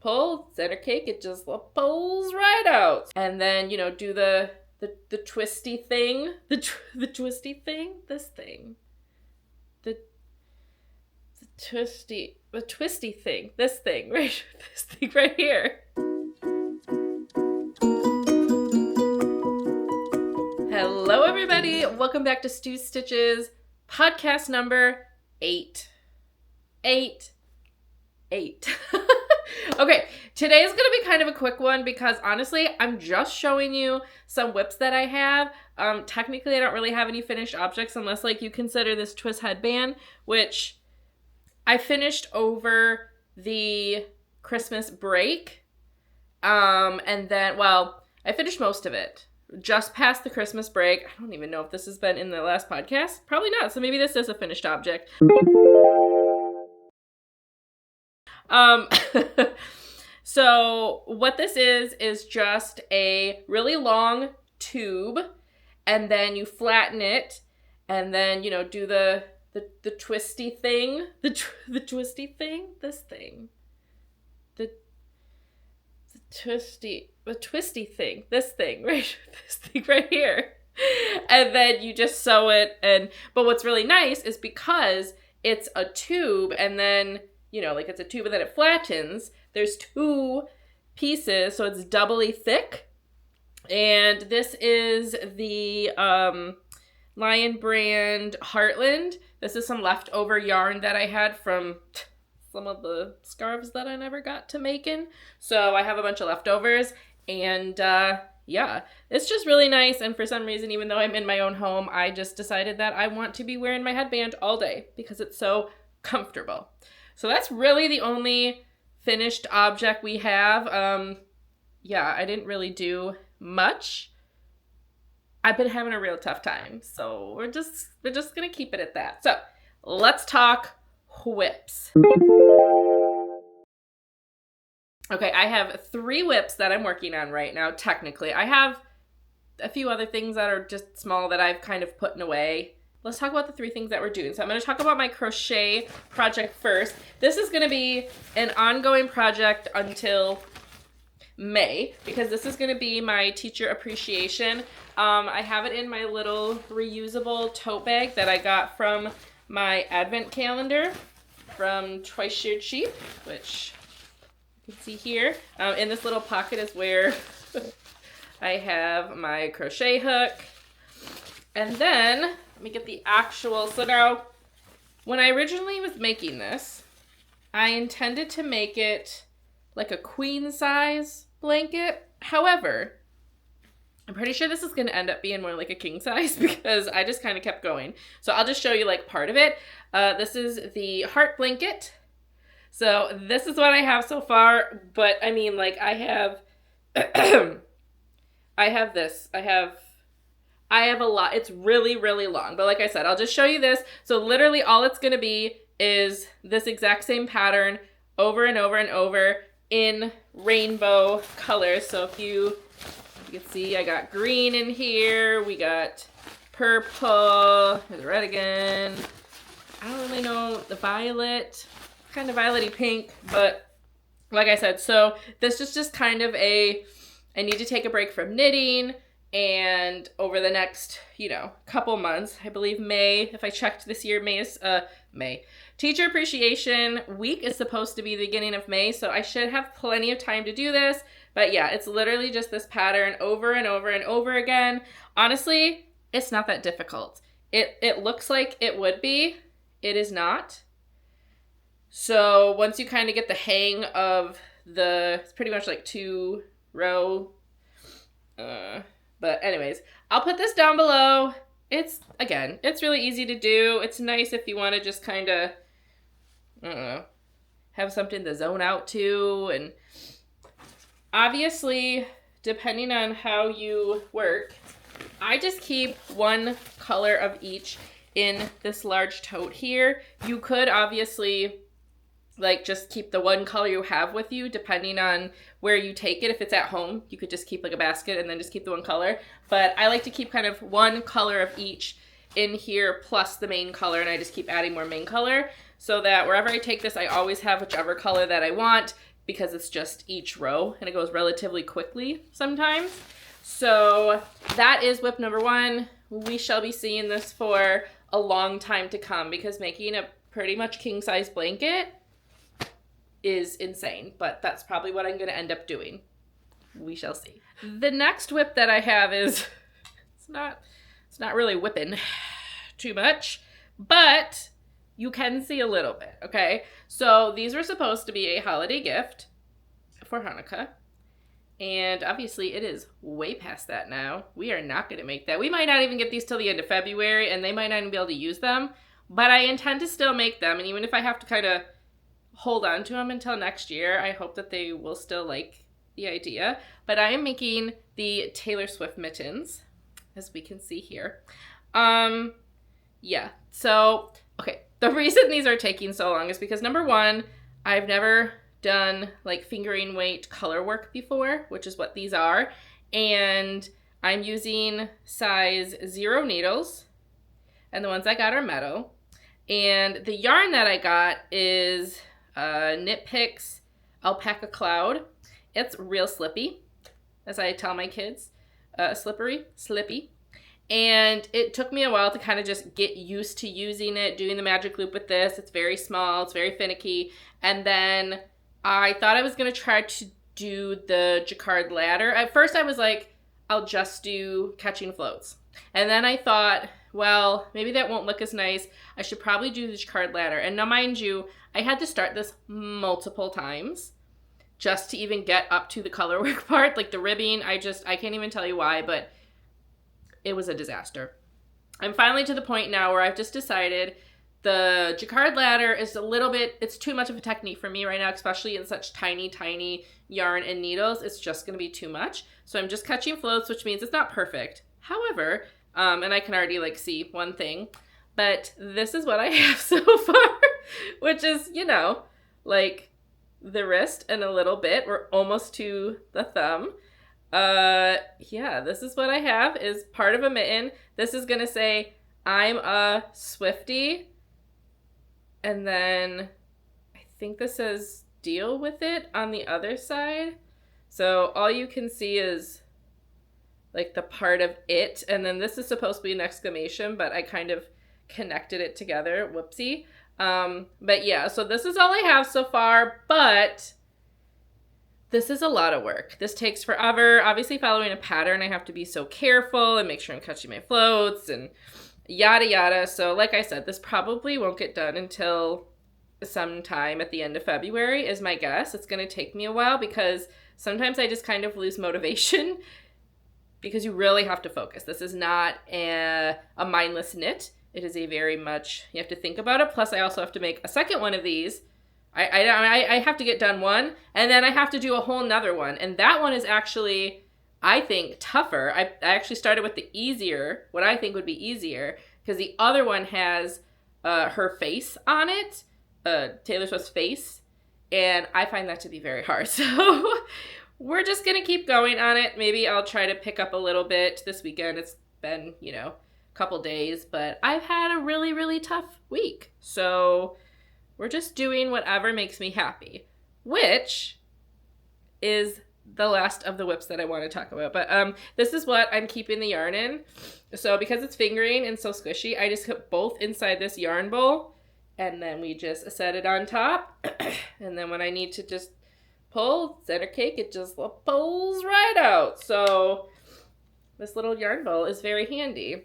pull, center cake, it just pulls right out. And then, you know, do the twisty thing, the twisty thing, this thing. The twisty thing, this thing, right? This thing right here. Hello, everybody. Welcome back to Stu Stitches, podcast number 8. 8. Okay, today's going to be kind of a quick one because honestly, I'm just showing you some whips that I have. Technically, I don't really have any finished objects unless like you consider this twist headband, which I finished over the Christmas break. And then, well, I finished most of it just past the Christmas break. I don't even know if this has been in the last podcast. Probably not. So maybe this is a finished object. So what this is just a really long tube, and then you flatten it, and then, you know, do the twisty thing, the twisty thing, this thing, the twisty thing, this thing, right, this thing right here, and then you just sew it. But what's really nice is because it's a tube, and then, you know, like it's a tube and then it flattens, there's 2 pieces, so it's doubly thick. And this is the Lion brand Heartland. This is some leftover yarn that I had from some of the scarves that I never got to making. So I have a bunch of leftovers, and yeah, it's just really nice. And for some reason, even though I'm in my own home, I just decided that I want to be wearing my headband all day because it's so comfortable. So that's really the only finished object we have. Yeah, I didn't really do much. I've been having a real tough time, so we're just gonna keep it at that. So let's talk whips. Okay, I have 3 whips that I'm working on right now. Technically, I have a few other things that are just small that I've kind of put away. Let's talk about the 3 things that we're doing. So I'm going to talk about my crochet project first. This is going to be an ongoing project until May because this is going to be my teacher appreciation. I have it in my little reusable tote bag that I got from my advent calendar from Twice Shared Cheap, which you can see here. In this little pocket is where I have my crochet hook. And then, let me get the actual, so now, when I originally was making this, I intended to make it like a queen size blanket. However, I'm pretty sure this is going to end up being more like a king size because I just kind of kept going. So I'll just show you like part of it. This is the heart blanket. So this is what I have so far, but I mean, like I have, I have a lot. It's really, really long. But like I said, I'll just show you this. So literally all it's going to be is this exact same pattern over and over and over in rainbow colors. So if you can see, I got green in here. We got purple. There's red again. I don't really know, the violet. Kind of violet-y pink. But like I said, so this is just kind of I need to take a break from knitting. And over the next, you know, couple months, I believe May, if I checked this year, May. Teacher Appreciation Week is supposed to be the beginning of May, so I should have plenty of time to do this. But yeah, it's literally just this pattern over and over and over again. Honestly, it's not that difficult. It looks like it would be. It is not. So once you kind of get the hang of it's pretty much like 2 row, but anyways, I'll put this down below. It's really easy to do. It's nice if you want to just kind of, I don't know, have something to zone out to. And obviously, depending on how you work, I just keep 1 color of each in this large tote here. You could obviously like just keep the 1 color you have with you depending on where you take it. If it's at home, you could just keep like a basket and then just keep the 1 color. But I like to keep kind of 1 color of each in here plus the main color, and I just keep adding more main color so that wherever I take this, I always have whichever color that I want because it's just each row and it goes relatively quickly sometimes. So that is whip number 1. We shall be seeing this for a long time to come because making a pretty much king-size blanket is insane, but that's probably what I'm going to end up doing. We shall see. The next whip that I have is, it's not really whipping too much, but you can see a little bit, okay? So these were supposed to be a holiday gift for Hanukkah. And obviously it is way past that now. We are not going to make that. We might not even get these till the end of February, and they might not even be able to use them. But I intend to still make them. And even if I have to kind of hold on to them until next year, I hope that they will still like the idea. But I am making the Taylor Swift mittens, as we can see here. Yeah. So, okay. The reason these are taking so long is because, number 1, I've never done like fingering weight color work before, which is what these are, and I'm using size 0 needles, and the ones I got are metal, and the yarn that I got is Knit Picks Alpaca Cloud. It's real slippy, as I tell my kids, slippy. And it took me a while to kind of just get used to using it, doing the magic loop with this. It's very small, it's very finicky, and then I thought I was going to try to do the jacquard ladder. At first I was like, I'll just do catching floats. And then I thought, well, maybe that won't look as nice. I should probably do the jacquard ladder. And now mind you, I had to start this multiple times just to even get up to the color work part. Like the ribbing, I can't even tell you why, but it was a disaster. I'm finally to the point now where I've just decided the jacquard ladder is it's too much of a technique for me right now, especially in such tiny, tiny yarn and needles. It's just going to be too much. So I'm just catching floats, which means it's not perfect. However, and I can already like see one thing, but this is what I have so far, which is, like the wrist and a little bit. We're almost to the thumb. Yeah, this is what I have is part of a mitten. This is going to say, I'm a Swiftie. And then I think this says deal with it on the other side. So all you can see is like the part of it. And then this is supposed to be an exclamation, but I kind of connected it together. Whoopsie. But yeah, so this is all I have so far, but this is a lot of work. This takes forever. Obviously following a pattern, I have to be so careful and make sure I'm catching my floats and yada yada. So like I said, this probably won't get done until sometime at the end of February is my guess. It's going to take me a while because sometimes I just kind of lose motivation because you really have to focus. This is not a mindless knit. It is a very much, you have to think about it. Plus I also have to make a second one of these. I have to get done one and then I have to do a whole nother one. And that one is actually, I think, tougher. I actually started with the easier, what I think would be easier, because the other one has her face on it, Taylor Swift's face, and I find that to be very hard. So we're just going to keep going on it. Maybe I'll try to pick up a little bit this weekend. It's been, a couple days, but I've had a really, really tough week. So we're just doing whatever makes me happy, which is the last of the whips that I want to talk about. But this is what I'm keeping the yarn in. So because it's fingering and so squishy, I just put both inside this yarn bowl and then we just set it on top. And then when I need to just pull center cake, it just pulls right out. So this little yarn bowl is very handy.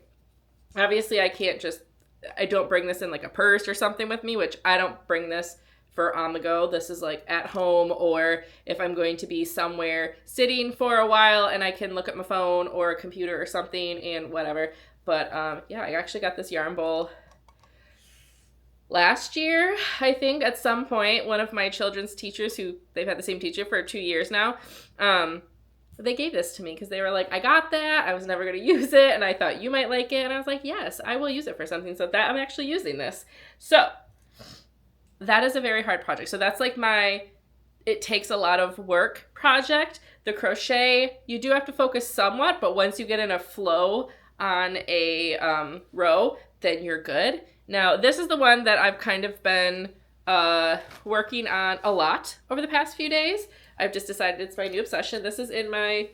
Obviously I don't bring this in like a purse or something with me, which I don't bring this for on the go. This is like at home or if I'm going to be somewhere sitting for a while and I can look at my phone or a computer or something and whatever. But yeah, I actually got this yarn bowl last year, I think at some point. One of my children's teachers, who they've had the same teacher for 2 years now, they gave this to me because they were like, I got that. I was never going to use it. And I thought you might like it. And I was like, yes, I will use it for something. So that I'm actually using this. So that is a very hard project. So that's like it takes a lot of work project. The crochet, you do have to focus somewhat, but once you get in a flow on a row, then you're good. Now, this is the one that I've kind of been working on a lot over the past few days. I've just decided it's my new obsession. This is in my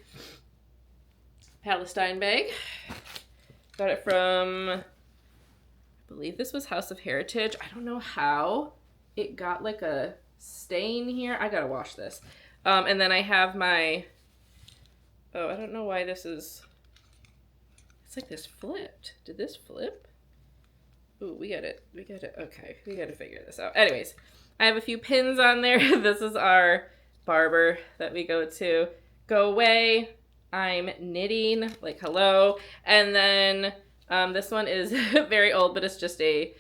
Palestine bag. Got it from, I believe this was House of Heritage. I don't know how it got like a stain here. I gotta wash this. And then I have my, oh, I don't know why this is, it's like this flipped. Did this flip? Ooh, we got it. Okay, we gotta figure this out. Anyways, I have a few pins on there. This is our barber that we go to. Go away. I'm knitting, like hello. And then this one is very old, but it's just a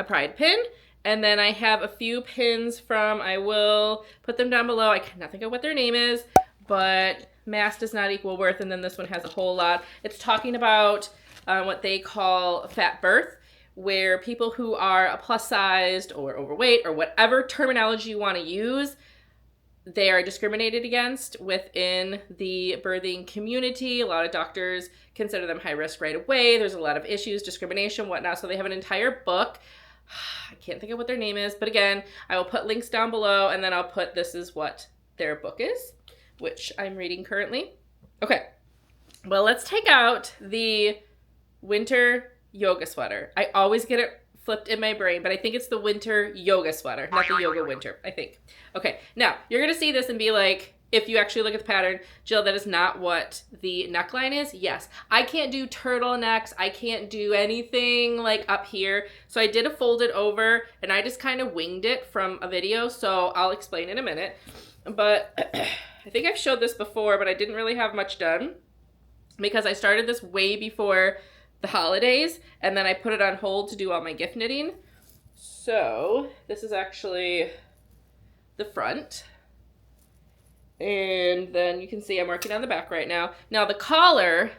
pride pin. And then I have a few pins from, I will put them down below. I cannot think of what their name is, but mass does not equal worth. And then this one has a whole lot. It's talking about what they call fat birth, where people who are plus sized or overweight or whatever terminology you want to use, they are discriminated against within the birthing community. A lot of doctors consider them high risk right away. There's a lot of issues, discrimination, whatnot. So they have an entire book. I can't think of what their name is, but again, I will put links down below, and then I'll put this is what their book is, which I'm reading currently. Okay, well, let's take out the winter yoga sweater. I always get it flipped in my brain, but I think it's the winter yoga sweater, not the yoga winter, I think. Okay, now you're gonna see this and be like, if you actually look at the pattern, Jill, that is not what the neckline is. Yes, I can't do turtlenecks. I can't do anything like up here. So I did a folded over, and I just kind of winged it from a video, so I'll explain in a minute. But I think I've showed this before, but I didn't really have much done because I started this way before the holidays, and then I put it on hold to do all my gift knitting. So this is actually the front, and then you can see I'm working on the back right now. Now the collar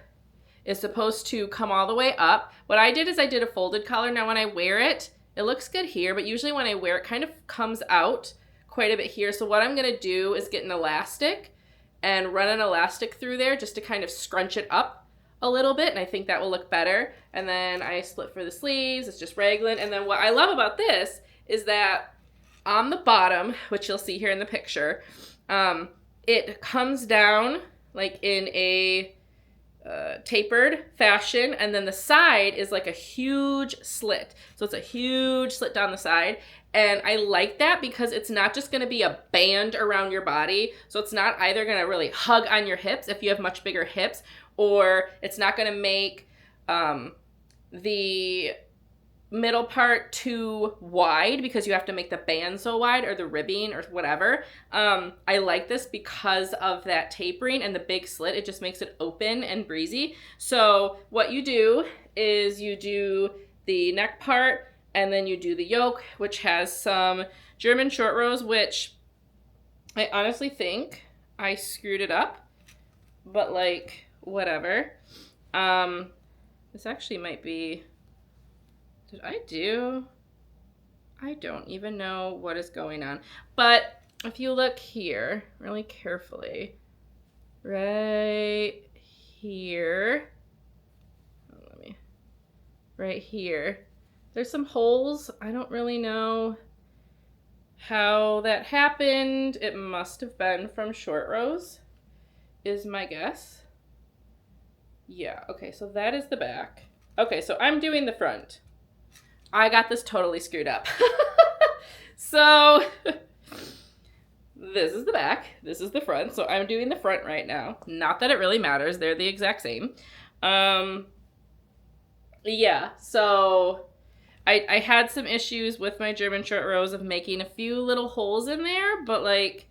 is supposed to come all the way up. What I did is I did a folded collar. Now when I wear it, it looks good here, but usually when I wear it, kind of comes out quite a bit here. So what I'm gonna do is get an elastic and run an elastic through there just to kind of scrunch it up a little bit, and I think that will look better. And then I split for the sleeves. It's just raglan. And then what I love about this is that on the bottom, which you'll see here in the picture, it comes down like in a tapered fashion, and then the side is like a huge slit. So it's a huge slit down the side, and I like that because it's not just going to be a band around your body. So it's not either going to really hug on your hips if you have much bigger hips, or it's not going to make the middle part too wide because you have to make the band so wide, or the ribbing or whatever. I like this because of that tapering and the big slit. It just makes it open and breezy. So what you do is you do the neck part, and then you do the yoke, which has some German short rows, which I honestly think I screwed it up, but like, whatever. This actually might be, I don't even know what is going on. But if you look here really carefully, right here, right here, there's some holes. I don't really know how that happened. It must have been from short rows, is my guess. Yeah, okay, so that is the back. Okay, so I'm doing the front. I got this totally screwed up. So this is the back, this is the front, so I'm doing the front right now. Not that it really matters, they're the exact same. Yeah, so I had some issues with my German short rows of making a few little holes in there, but like,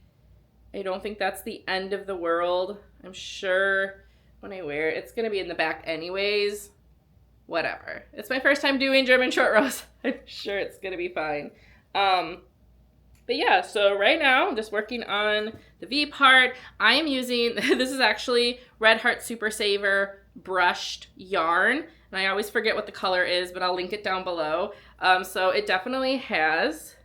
I don't think that's the end of the world. I'm sure when I wear it, it's gonna be in the back anyways. Whatever. It's my first time doing German short rows. I'm sure it's gonna be fine. But yeah, so right now I'm just working on the V part. I am using, this is actually Red Heart Super Saver brushed yarn, and I always forget what the color is, but I'll link it down below. So it definitely has,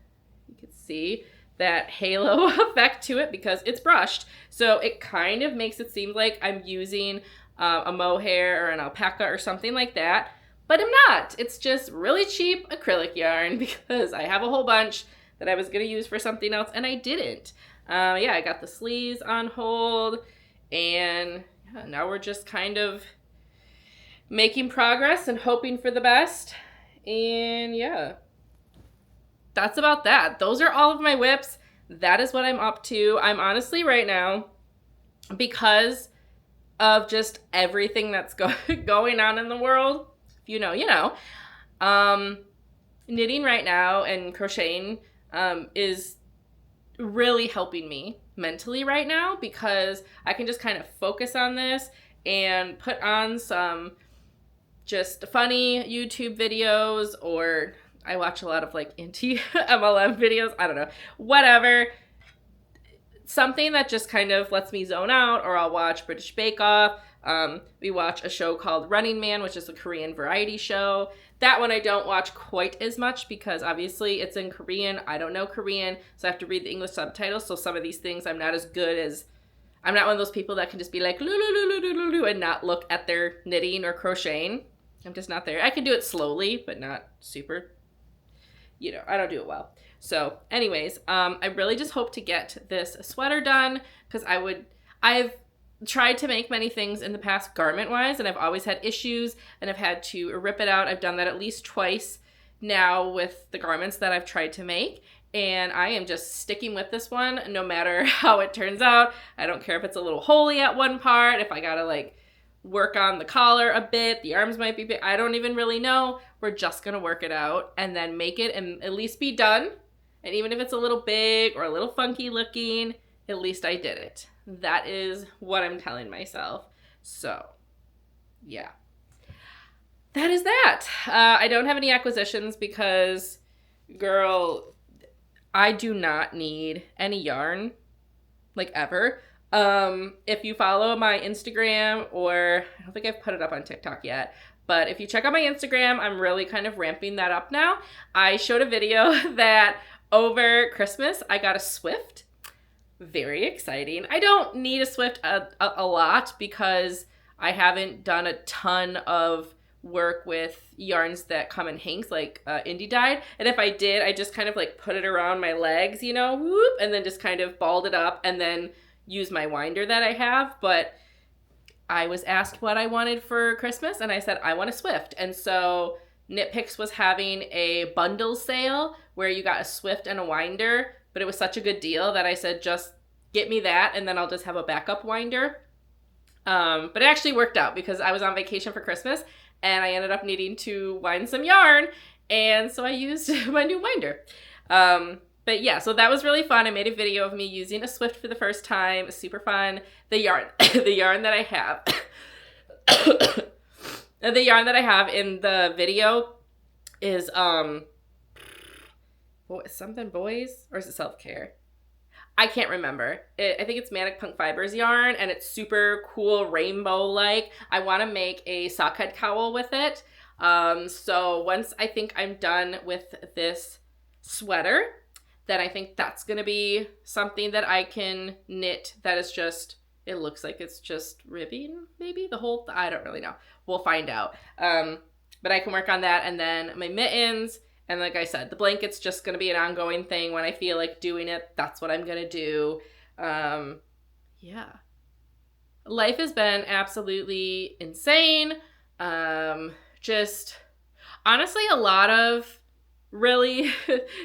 you can see, that halo effect to it because it's brushed. So it kind of makes it seem like I'm using a mohair or an alpaca or something like that. but I'm not. It's just really cheap acrylic yarn because I have a whole bunch that I was going to use for something else and I didn't. Yeah, I got the sleeves on hold, and yeah, now we're just kind of making progress and hoping for the best. And yeah, that's about that. Those are all of my whips. That is what I'm up to. I'm honestly right now, because of just everything that's going on in the world, you know, knitting right now and crocheting is really helping me mentally right now, because I can just kind of focus on this and put on some just funny YouTube videos, or I watch a lot of like anti-MLM videos, I don't know, whatever. Something that just kind of lets me zone out, or I'll watch British Bake Off. We watch a show called Running Man, which is a Korean variety show. That one I don't watch quite as much because obviously it's in Korean. I don't know Korean, so I have to read the English subtitles. So some of these things I'm not as good as. I'm not one of those people that can just be like, loo, and not look at their knitting or crocheting. I'm just not there. I can do it slowly, but not super, I don't do it well. So anyways, I really just hope to get this sweater done, because I've tried to make many things in the past garment-wise, and I've always had issues, and I've had to rip it out. I've done that at least twice now with the garments that I've tried to make, and I am just sticking with this one no matter how it turns out. I don't care if it's a little holey at one part, if I gotta like work on the collar a bit, the arms might be big, I don't even really know. We're just gonna work it out and then make it and at least be done. And even if it's a little big or a little funky looking, at least I did it. That is what I'm telling myself. So, yeah. That is that. I don't have any acquisitions because, girl, I do not need any yarn, like ever. If you follow my Instagram, or I don't think I've put it up on TikTok yet, but if you check out my Instagram, I'm really kind of ramping that up now. I showed a video that over Christmas, I got a Swift. Very exciting. I don't need a Swift a lot because I haven't done a ton of work with yarns that come in hanks, like indie dyed. And if I did, I just kind of like put it around my legs, whoop, and then just kind of balled it up and then use my winder that I have. But I was asked what I wanted for Christmas, and I said, I want a Swift. And so Knit Picks was having a bundle sale where you got a Swift and a winder, but it was such a good deal that I said, just get me that, and then I'll just have a backup winder. But it actually worked out because I was on vacation for Christmas, and I ended up needing to wind some yarn, and so I used my new winder. But yeah, so that was really fun. I made a video of me using a Swift for the first time. It was super fun. The yarn that I have, the yarn that I have in the video is something boys, or is it self-care? I can't remember. I think it's Manic Punk Fibers yarn, and it's super cool, rainbow-like. I want to make a sockhead cowl with it. So once I think I'm done with this sweater, then I think that's going to be something that I can knit that is just, it looks like it's just ribbing, maybe? I don't really know. We'll find out. But I can work on that, and then my mittens. And like I said, the blanket's just going to be an ongoing thing. When I feel like doing it, that's what I'm going to do. Yeah. Life has been absolutely insane. Just, honestly, a lot of really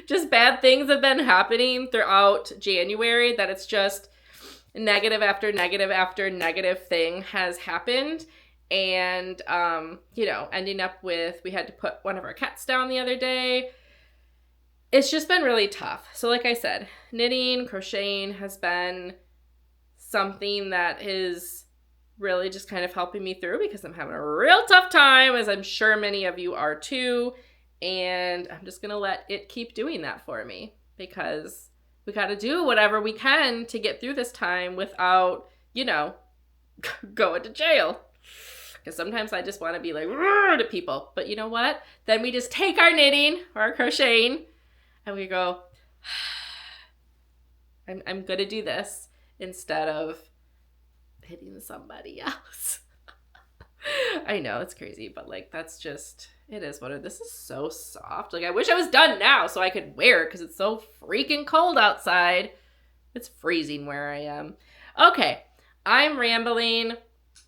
just bad things have been happening throughout January, that it's just negative after negative after negative thing has happened. And, ending up with, we had to put one of our cats down the other day. It's just been really tough. So like I said, knitting, crocheting has been something that is really just kind of helping me through, because I'm having a real tough time, as I'm sure many of you are too. And I'm just going to let it keep doing that for me, because we got to do whatever we can to get through this time without, going to jail. Because sometimes I just want to be like to people. But you know what? Then we just take our knitting or our crocheting and we go, I'm going to do this instead of hitting somebody else. I know, it's crazy, but like that's just, it is what it is. This is so soft. Like I wish I was done now so I could wear it because it's so freaking cold outside. It's freezing where I am. Okay, I'm rambling.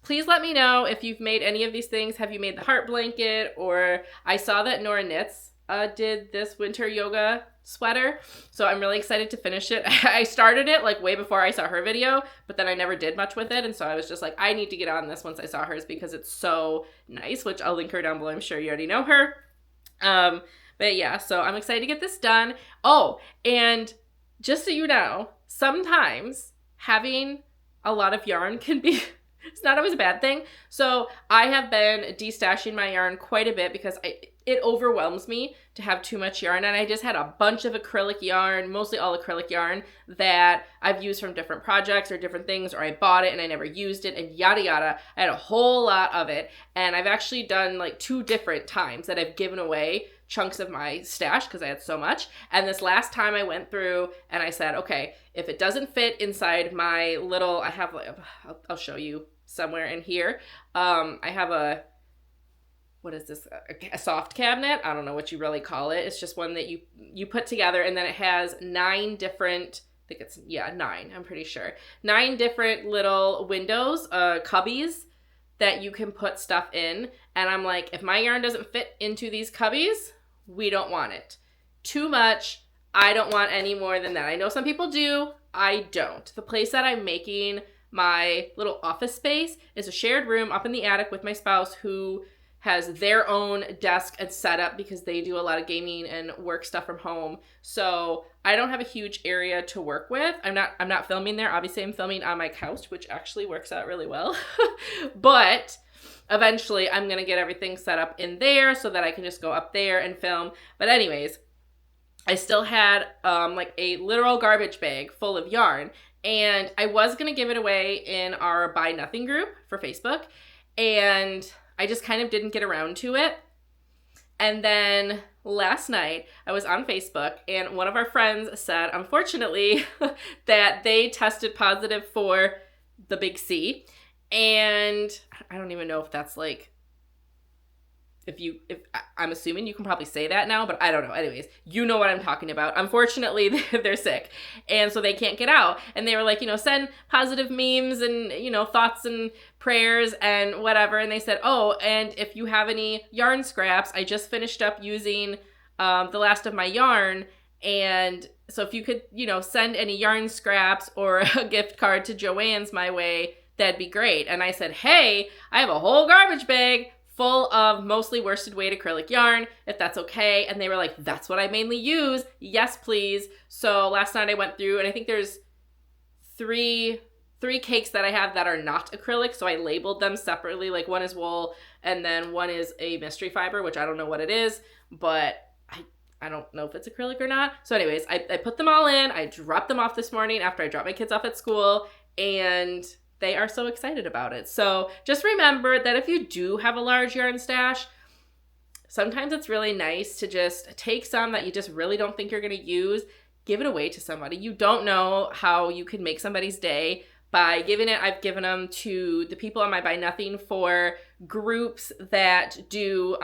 Please let me know if you've made any of these things. Have you made the heart blanket? Or I saw that Nora Knits did this winter yoga sweater. So I'm really excited to finish it. I started it like way before I saw her video, but then I never did much with it. And so I was just like, I need to get on this once I saw hers because it's so nice, which I'll link her down below. I'm sure you already know her. But yeah, so I'm excited to get this done. Oh, and just so you know, sometimes having a lot of yarn can be, it's not always a bad thing. So I have been destashing my yarn quite a bit because it overwhelms me to have too much yarn. And I just had a bunch of acrylic yarn, mostly all acrylic yarn that I've used from different projects or different things, or I bought it and I never used it and yada yada. I had a whole lot of it. And I've actually done like 2 different times that I've given away chunks of my stash because I had so much. And this last time I went through and I said, okay, if it doesn't fit inside my little, I have like, I'll show you somewhere in here. I have what is this? A soft cabinet? I don't know what you really call it. It's just one that you put together, and then it has 9 different, I think it's, 9, I'm pretty sure. 9 different little windows, cubbies that you can put stuff in. And I'm like, if my yarn doesn't fit into these cubbies, we don't want it. Too much. I don't want any more than that. I know some people do. I don't. The place that I'm making my little office space is a shared room up in the attic with my spouse who has their own desk and setup because they do a lot of gaming and work stuff from home. So I don't have a huge area to work with. I'm not filming there. Obviously I'm filming on my couch, which actually works out really well. But eventually I'm going to get everything set up in there so that I can just go up there and film. But anyways, I still had like a literal garbage bag full of yarn, and I was going to give it away in our Buy Nothing group for Facebook, and I just kind of didn't get around to it. And then last night I was on Facebook and one of our friends said, unfortunately, that they tested positive for the big C. And I don't even know if that's like, if I'm assuming you can probably say that now, but I don't know. Anyways, you know what I'm talking about. Unfortunately, they're sick. And so they can't get out. And they were like, send positive memes and, thoughts and prayers and whatever. And they said, oh, and if you have any yarn scraps, I just finished up using the last of my yarn. And so if you could, send any yarn scraps or a gift card to Joann's my way, that'd be great. And I said, hey, I have a whole garbage bag full of mostly worsted weight acrylic yarn, if that's okay. And they were like, that's what I mainly use. Yes, please. So last night I went through, and I think there's three cakes that I have that are not acrylic. So I labeled them separately. Like one is wool, and then one is a mystery fiber, which I don't know what it is, but I don't know if it's acrylic or not. So anyways, I put them all in. I dropped them off this morning after I dropped my kids off at school, and they are so excited about it. So just remember that if you do have a large yarn stash, sometimes it's really nice to just take some that you just really don't think you're going to use, give it away to somebody. You don't know how you can make somebody's day by giving it. I've given them to the people on my Buy Nothing for groups that do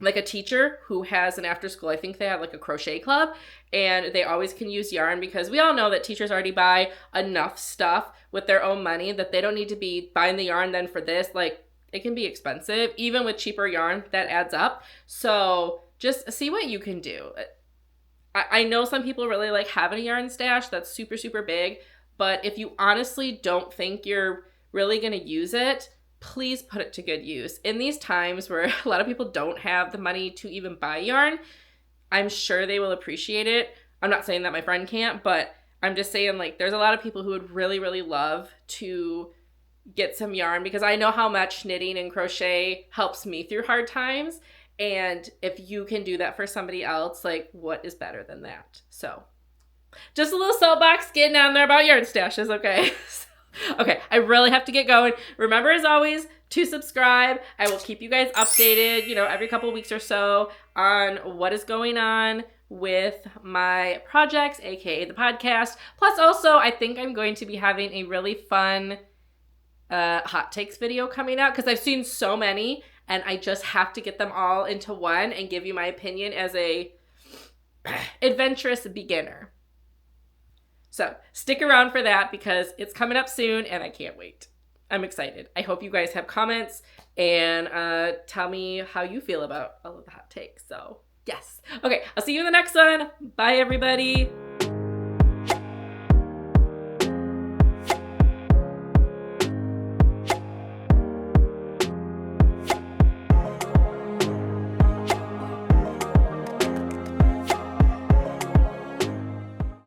like a teacher who has an after school, I think they have like a crochet club, and they always can use yarn because we all know that teachers already buy enough stuff with their own money that they don't need to be buying the yarn then for this. Like, it can be expensive. Even with cheaper yarn, that adds up. So just see what you can do. I know some people really like having a yarn stash that's super, super big, but if you honestly don't think you're really going to use it, please put it to good use. In these times where a lot of people don't have the money to even buy yarn, I'm sure they will appreciate it. I'm not saying that my friend can't, but I'm just saying, like, there's a lot of people who would really, really love to get some yarn because I know how much knitting and crochet helps me through hard times. And if you can do that for somebody else, like, what is better than that? So just a little soapbox getting down there about yarn stashes, okay? Okay, I really have to get going. Remember, as always, to subscribe. I will keep you guys updated, every couple weeks or so on what is going on with my projects, aka the podcast. Plus, also, I think I'm going to be having a really fun hot takes video coming out, because I've seen so many and I just have to get them all into one and give you my opinion as a adventurous beginner. So stick around for that because it's coming up soon and I can't wait. I'm excited. I hope you guys have comments and tell me how you feel about all of the hot takes. So yes. Okay, I'll see you in the next one. Bye, everybody.